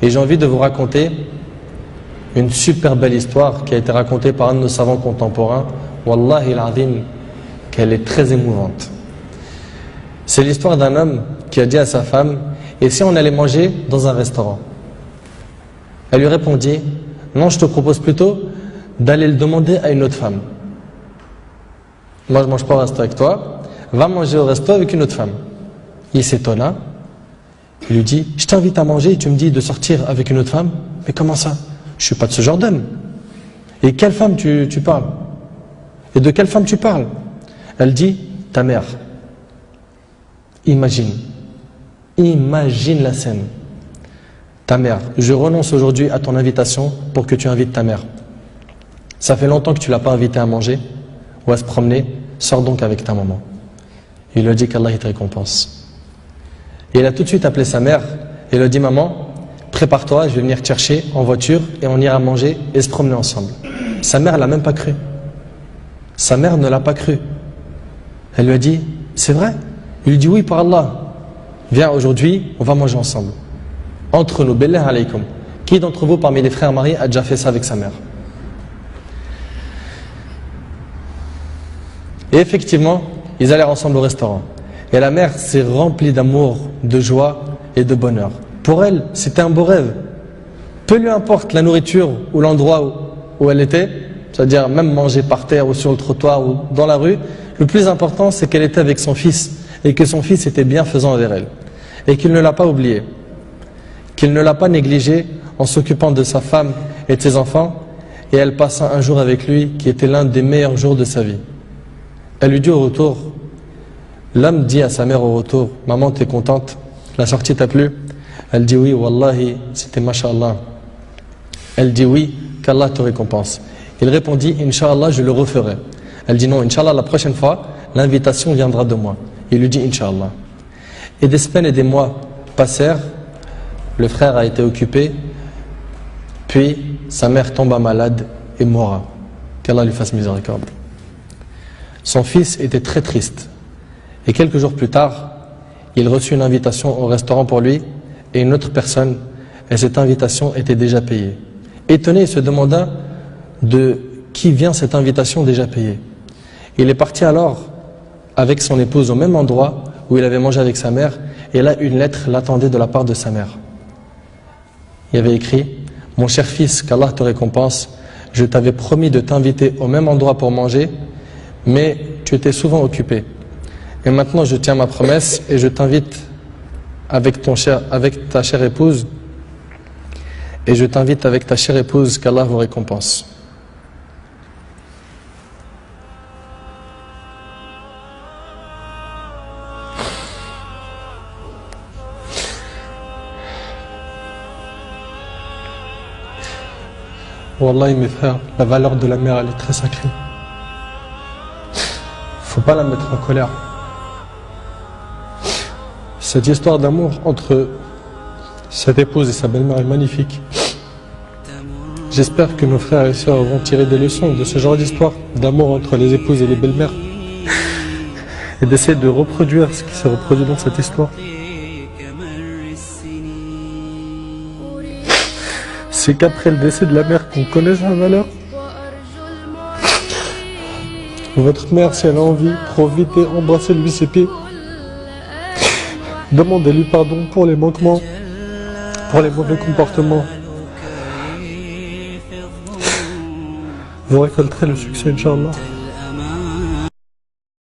Et j'ai envie de vous raconter une super belle histoire qui a été racontée par un de nos savants contemporains. Wallahi al-azim, qu'elle est très émouvante. C'est l'histoire d'un homme qui a dit à sa femme: et si on allait manger dans un restaurant? Elle lui répondit: non, je te propose plutôt d'aller le demander à une autre femme. Moi je mange pas au resto avec toi, va manger au resto avec une autre femme. Il s'étonna, il lui dit: je t'invite à manger et tu me dis de sortir avec une autre femme? Mais comment ça? Je suis pas de ce genre d'homme. Et quelle femme tu parles? Et de quelle femme tu parles? Elle dit: ta mère. Imagine la scène. Ta mère, je renonce aujourd'hui à ton invitation pour que tu invites ta mère. Ça fait longtemps que tu l'as pas invitée à manger ou à se promener, sors donc avec ta maman. Il lui a dit qu'Allah te récompense. Et il a tout de suite appelé sa mère et lui a dit: maman, prépare-toi, je vais venir te chercher en voiture et on ira manger et se promener ensemble. Sa mère l'a même pas cru. Sa mère ne l'a pas cru. Elle lui a dit: c'est vrai? Il lui dit: oui, par Allah. Viens, aujourd'hui, on va manger ensemble. Entre nous, billah alaykum. Qui d'entre vous, parmi les frères mariés, a déjà fait ça avec sa mère? Et effectivement, ils allèrent ensemble au restaurant. Et la mère s'est remplie d'amour, de joie et de bonheur. Pour elle, c'était un beau rêve. Peu lui importe la nourriture ou l'endroit où elle était, c'est-à-dire même manger par terre ou sur le trottoir ou dans la rue, le plus important, c'est qu'elle était avec son fils et que son fils était bienfaisant envers elle. Et qu'il ne l'a pas oublié, qu'il ne l'a pas négligé en s'occupant de sa femme et de ses enfants, et elle passa un jour avec lui qui était l'un des meilleurs jours de sa vie. Elle lui dit au retour, l'homme dit à sa mère au retour: maman, t'es contente? La sortie t'a plu? Elle dit: oui, wallahi, c'était mashallah. Elle dit: oui, qu'Allah te récompense. Il répondit: Inch'Allah, je le referai. Elle dit: non, Inch'Allah, la prochaine fois, l'invitation viendra de moi. Il lui dit: Inch'Allah. Et des semaines et des mois passèrent, le frère a été occupé, puis sa mère tomba malade et mourra. Qu'Allah lui fasse miséricorde. Son fils était très triste. Et quelques jours plus tard, il reçut une invitation au restaurant pour lui et une autre personne, et cette invitation était déjà payée. Étonné, il se demanda de qui vient cette invitation déjà payée. Il est parti alors avec son épouse au même endroit où il avait mangé avec sa mère, et là une lettre l'attendait de la part de sa mère. Il y avait écrit: mon cher fils, qu'Allah te récompense, je t'avais promis de t'inviter au même endroit pour manger, mais tu étais souvent occupé. Et maintenant je tiens ma promesse et je t'invite avec ta chère épouse, et je t'invite avec ta chère épouse, qu'Allah vous récompense. Wallahi mes frères, la valeur de la mère elle est très sacrée. Faut pas la mettre en colère. Cette histoire d'amour entre cette épouse et sa belle-mère est magnifique. J'espère que nos frères et sœurs vont tirer des leçons de ce genre d'histoire d'amour entre les épouses et les belles-mères et d'essayer de reproduire ce qui s'est reproduit dans cette histoire. C'est qu'après le décès de la mère qu'on connaît sa valeur. Votre mère, si elle a envie, profitez, embrassez-lui ses pieds. Demandez-lui pardon pour les manquements, pour les mauvais comportements. Vous récolterez le succès, Inch'Allah.